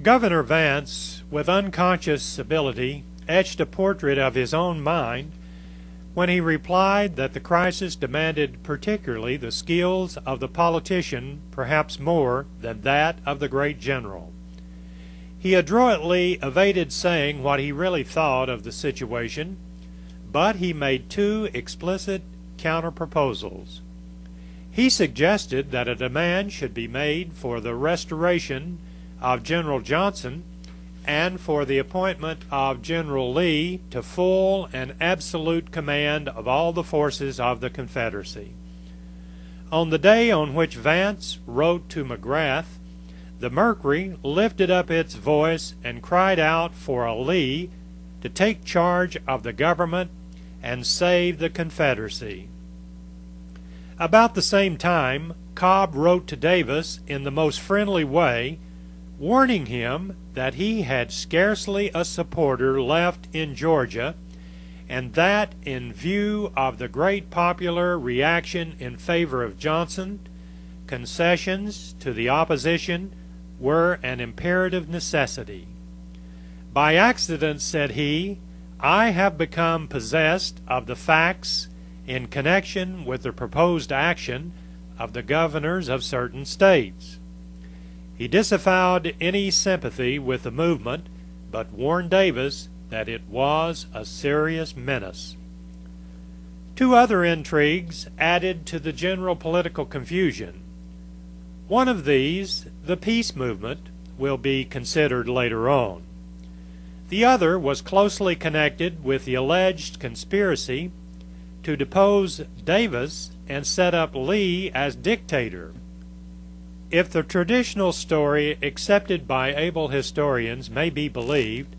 Governor Vance, with unconscious ability, etched a portrait of his own mind when he replied that the crisis demanded particularly the skills of the politician perhaps more than that of the great general. He adroitly evaded saying what he really thought of the situation, but he made two explicit counter-proposals. He suggested that a demand should be made for the restoration of General Johnson and for the appointment of General Lee to full and absolute command of all the forces of the Confederacy. On the day on which Vance wrote to McGrath, the Mercury lifted up its voice and cried out for a Lee to take charge of the government and save the Confederacy. About the same time, Cobb wrote to Davis in the most friendly way, warning him that he had scarcely a supporter left in Georgia, and that in view of the great popular reaction in favor of Johnson, concessions to the opposition were an imperative necessity. By accident, said he, I have become possessed of the facts in connection with the proposed action of the governors of certain states. He disavowed any sympathy with the movement, but warned Davis that it was a serious menace. Two other intrigues added to the general political confusion. One of these, the peace movement, will be considered later on. The other was closely connected with the alleged conspiracy to depose Davis and set up Lee as dictator. If the traditional story accepted by able historians may be believed,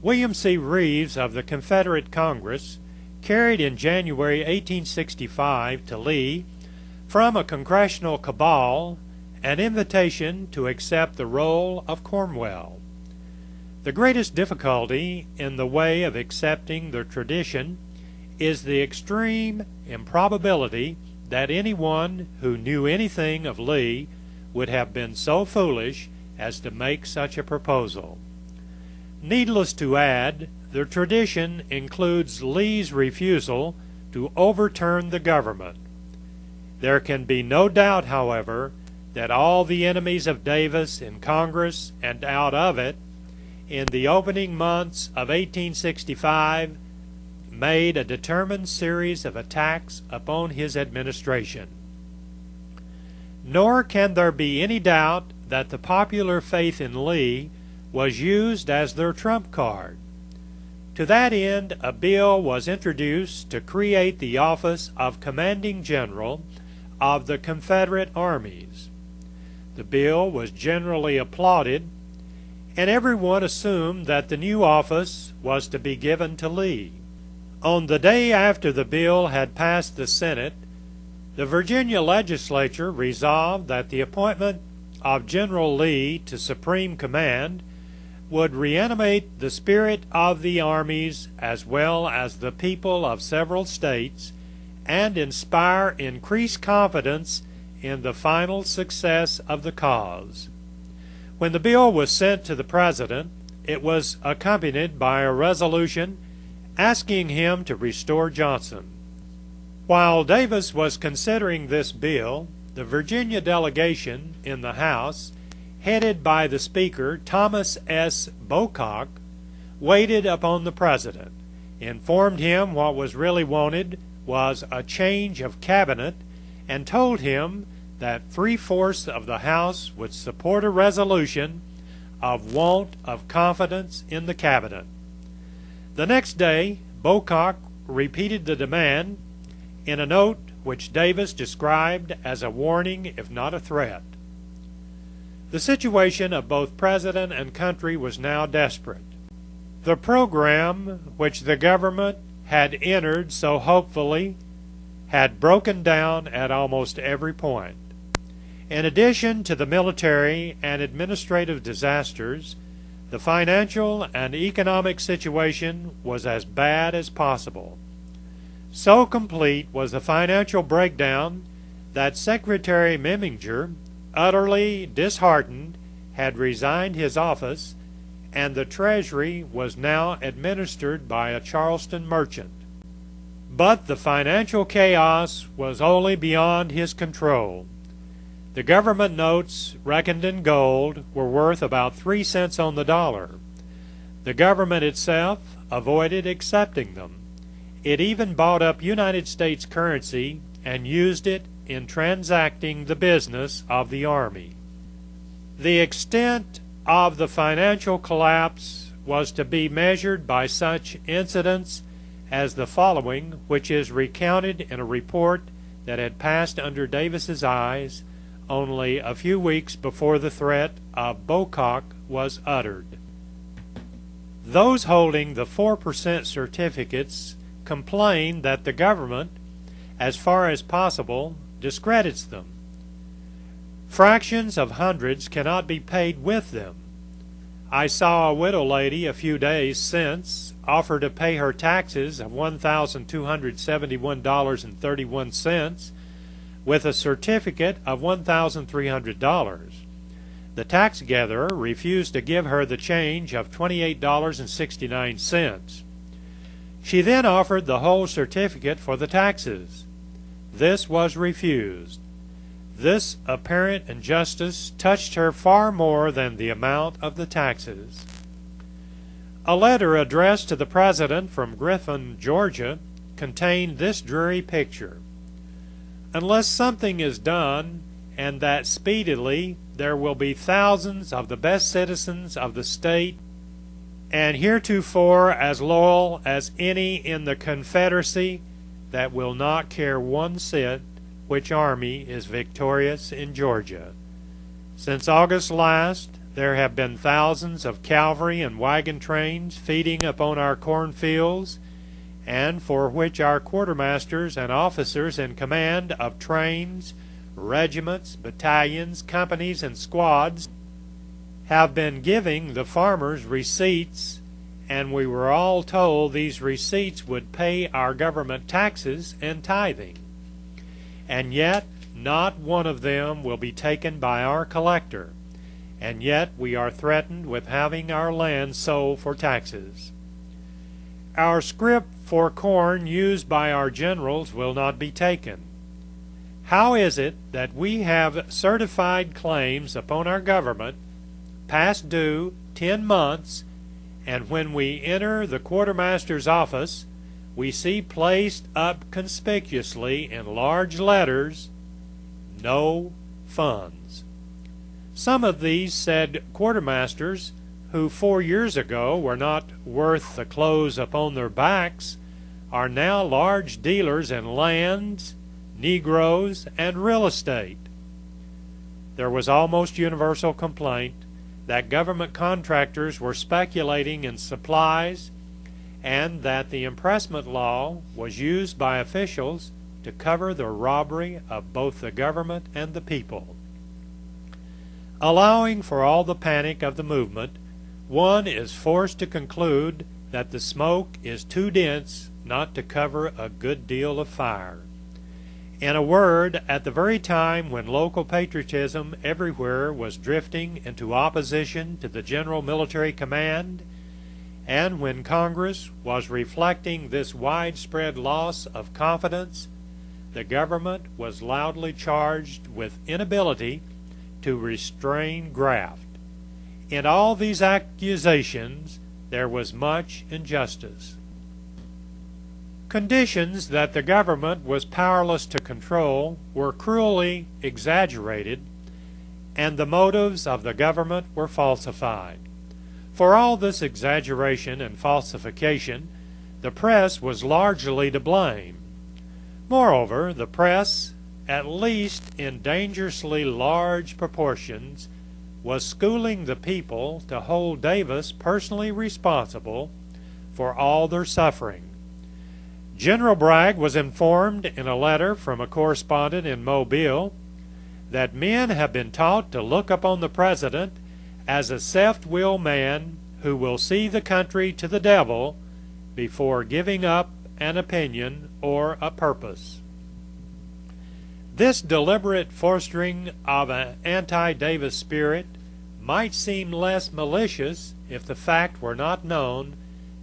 William C. Reeves of the Confederate Congress carried in January 1865 to Lee from a congressional cabal an invitation to accept the role of Cornwell. The greatest difficulty in the way of accepting the tradition is the extreme improbability that anyone who knew anything of Lee would have been so foolish as to make such a proposal. Needless to add, the tradition includes Lee's refusal to overturn the government. There can be no doubt, however, that all the enemies of Davis in Congress and out of it in the opening months of 1865 made a determined series of attacks upon his administration. Nor can there be any doubt that the popular faith in Lee was used as their trump card. To that end, a bill was introduced to create the office of Commanding General of the Confederate armies. The bill was generally applauded, and everyone assumed that the new office was to be given to Lee. On the day after the bill had passed the Senate, the Virginia legislature resolved that the appointment of General Lee to supreme command would reanimate the spirit of the armies as well as the people of several states and inspire increased confidence in the final success of the cause. When the bill was sent to the President, it was accompanied by a resolution asking him to restore Johnson. While Davis was considering this bill, the Virginia delegation in the House, headed by the Speaker Thomas S. Bocock, waited upon the President, informed him what was really wanted was a change of cabinet, and told him that 3/4 of the House would support a resolution of want of confidence in the cabinet. The next day, Bocock repeated the demand in a note which Davis described as a warning if not a threat. The situation of both President and country was now desperate. The program which the government had entered so hopefully had broken down at almost every point. In addition to the military and administrative disasters, the financial and economic situation was as bad as possible. So complete was the financial breakdown that Secretary Memminger, utterly disheartened, had resigned his office, and the treasury was now administered by a Charleston merchant. But the financial chaos was wholly beyond his control. The government notes, reckoned in gold, were worth about 3 cents on the dollar. The government itself avoided accepting them. It even bought up United States currency and used it in transacting the business of the Army. The extent of the financial collapse was to be measured by such incidents as the following, which is recounted in a report that had passed under Davis's eyes only a few weeks before the threat of Bocock was uttered. Those holding the 4% certificates complain that the government, as far as possible, discredits them. Fractions of hundreds cannot be paid with them. I saw a widow lady a few days since offer to pay her taxes of $1,271.31 with a certificate of $1,300. The tax gatherer refused to give her the change of $28.69. She then offered the whole certificate for the taxes. This was refused. This apparent injustice touched her far more than the amount of the taxes. A letter addressed to the President from Griffin, Georgia, contained this dreary picture. Unless something is done, and that speedily, there will be thousands of the best citizens of the state, and heretofore as loyal as any in the Confederacy, that will not care one cent which army is victorious in Georgia. Since August last, there have been thousands of cavalry and wagon trains feeding upon our cornfields, and for which our quartermasters and officers in command of trains, regiments, battalions, companies, and squads have been giving the farmers receipts, and we were all told these receipts would pay our government taxes and tithing. And yet not one of them will be taken by our collector, and yet we are threatened with having our land sold for taxes. Our scrip for corn used by our generals will not be taken. How is it that we have certified claims upon our government, past due 10 months, and when we enter the quartermaster's office, we see placed up conspicuously in large letters, "No funds"? Some of these said quartermasters, who 4 years ago were not worth the clothes upon their backs, are now large dealers in lands, Negroes, and real estate. There was almost universal complaint that government contractors were speculating in supplies, and that the impressment law was used by officials to cover the robbery of both the government and the people. Allowing for all the panic of the movement, one is forced to conclude that the smoke is too dense not to cover a good deal of fire. In a word, at the very time when local patriotism everywhere was drifting into opposition to the general military command, and when Congress was reflecting this widespread loss of confidence, the government was loudly charged with inability to restrain graft. In all these accusations there was much injustice. Conditions that the government was powerless to control were cruelly exaggerated, and the motives of the government were falsified. For all this exaggeration and falsification, the press was largely to blame. Moreover, the press, at least in dangerously large proportions, was schooling the people to hold Davis personally responsible for all their suffering. General Bragg was informed in a letter from a correspondent in Mobile that men have been taught to look upon the President as a self-willed man who will see the country to the devil before giving up an opinion or a purpose. This deliberate fostering of an anti-Davis spirit might seem less malicious if the fact were not known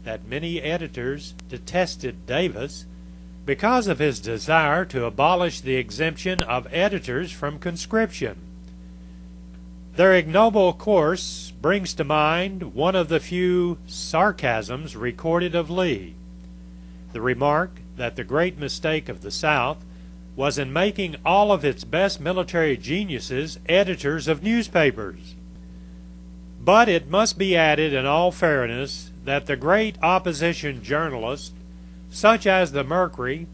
that many editors detested Davis because of his desire to abolish the exemption of editors from conscription. Their ignoble course brings to mind one of the few sarcasms recorded of Lee, the remark that the great mistake of the South was in making all of its best military geniuses editors of newspapers. But it must be added in all fairness that the great opposition journalists, such as the Mercury,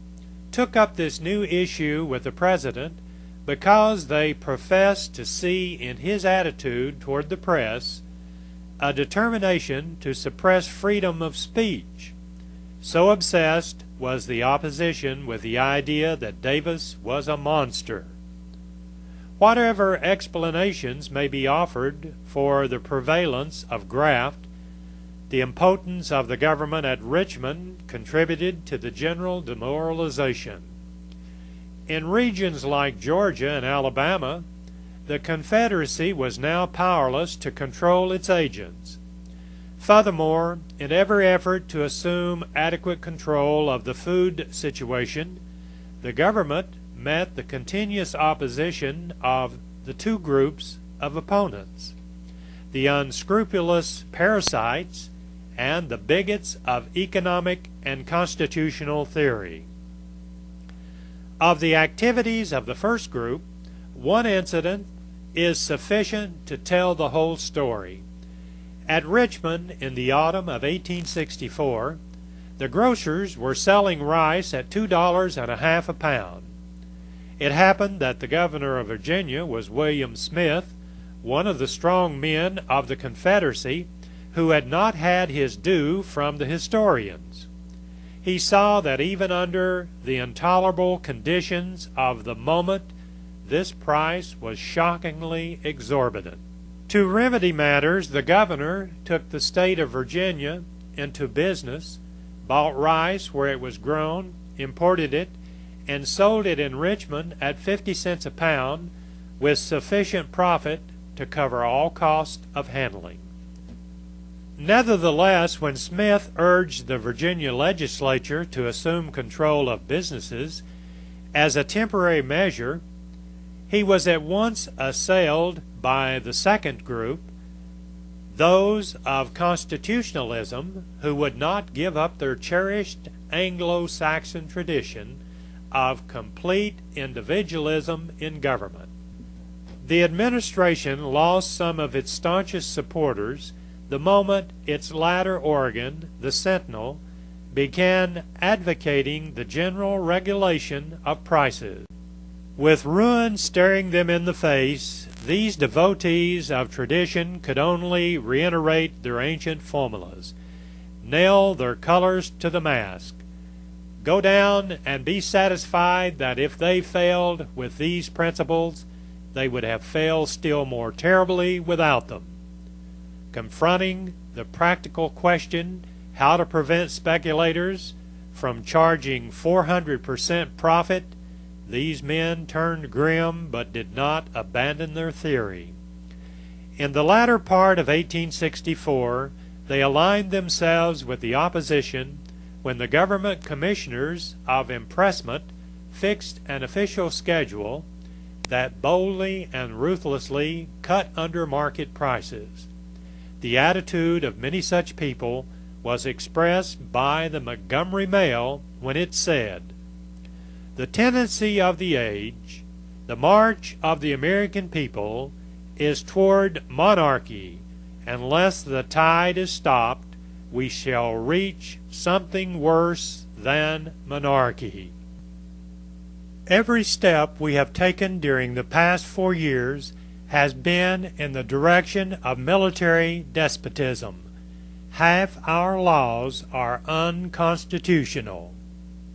took up this new issue with the President because they professed to see in his attitude toward the press a determination to suppress freedom of speech. So obsessed was the opposition with the idea that Davis was a monster. Whatever explanations may be offered for the prevalence of graft, the impotence of the government at Richmond contributed to the general demoralization. In regions like Georgia and Alabama, the Confederacy was now powerless to control its agents. Furthermore, in every effort to assume adequate control of the food situation, the government met the continuous opposition of the two groups of opponents, the unscrupulous parasites and the bigots of economic and constitutional theory. Of the activities of the first group, one incident is sufficient to tell the whole story. At Richmond in the autumn of 1864, the grocers were selling rice at $2.50 a pound. It happened that the governor of Virginia was William Smith, one of the strong men of the Confederacy who had not had his due from the historians. He saw that even under the intolerable conditions of the moment, this price was shockingly exorbitant. To remedy matters, the governor took the state of Virginia into business, bought rice where it was grown, imported it, and sold it in Richmond at 50 cents a pound with sufficient profit to cover all cost of handling. Nevertheless, when Smith urged the Virginia legislature to assume control of businesses as a temporary measure, he was at once assailed by the second group, those of constitutionalism who would not give up their cherished Anglo-Saxon tradition of complete individualism in government. The administration lost some of its staunchest supporters the moment its latter organ, the Sentinel, began advocating the general regulation of prices. With ruin staring them in the face, these devotees of tradition could only reiterate their ancient formulas, nail their colors to the mast, go down and be satisfied that if they failed with these principles, they would have failed still more terribly without them. Confronting the practical question how to prevent speculators from charging 400% profit, these men turned grim but did not abandon their theory. In the latter part of 1864, they aligned themselves with the opposition when the government commissioners of impressment fixed an official schedule that boldly and ruthlessly cut under market prices. The attitude of many such people was expressed by the Montgomery Mail when it said, "The tendency of the age, the march of the American people, is toward monarchy. Unless the tide is stopped, we shall reach something worse than monarchy." Every step we have taken during the past 4 years has been in the direction of military despotism. Half our laws are unconstitutional.